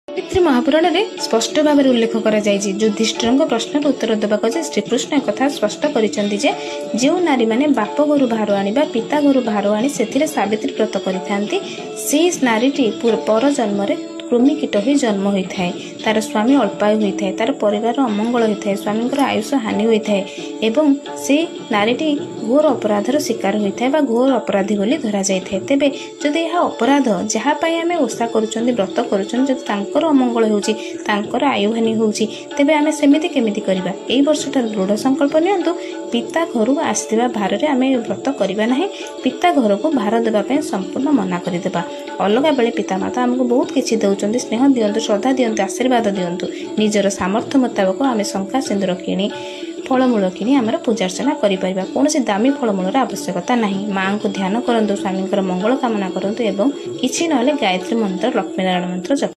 गायत्री महापुराण में स्पष्ट भाव में उल्लेख कर युधिष्ठिर प्रश्न उत्तर देवाक श्रीकृष्ण एक स्पष्ट कर जो नारी मैंने बाप घर भार आनिबा पिता घर भार आनी से सावित्री व्रत करिथांती से नारीटी पर जन्म कृमि कीट ही जन्म होता है। तार स्वामी अल्पायु होता है, तार परिवार अमंगल होता है, स्वामी आयुष हानि होता है एवं से नारीटी घोर अपराधर शिकार होता है बा घोर अपराधी बोली धरा जाए। तेबे जदि यह अपराध जहाँपाई आम ओषा करुँच व्रत करुँच अमंगल होकर आयु हानि होची तेबे आम सेमिति केमिति करबा। एई वर्षटा दृढ़ संकल्प नियंतु पिता घर आसथिबा भार रे आमे व्रत करबा नाही। पिता घर को भार देबा पय संपूर्ण मना करदेबा। अलगा बेले पिता माता आमको बहुत किछि दउचंदी, स्नेह दियंतु, श्रद्धा दियंतु, आशीर्वाद दियंतु। निजर सामर्थ्य मुताबक आमे शंका सिंदूर किणी फलमूल किणी आमर पूजा अर्चना करिपरिबा। कोनोसी दामी फलमूलर आवश्यकता नाही। मां को ध्यान करंतु, स्वामींकर मंगल कामना करंतु एवं किछि नहले गायत्री मंत्र, लक्ष्मी नारायण मंत्र जप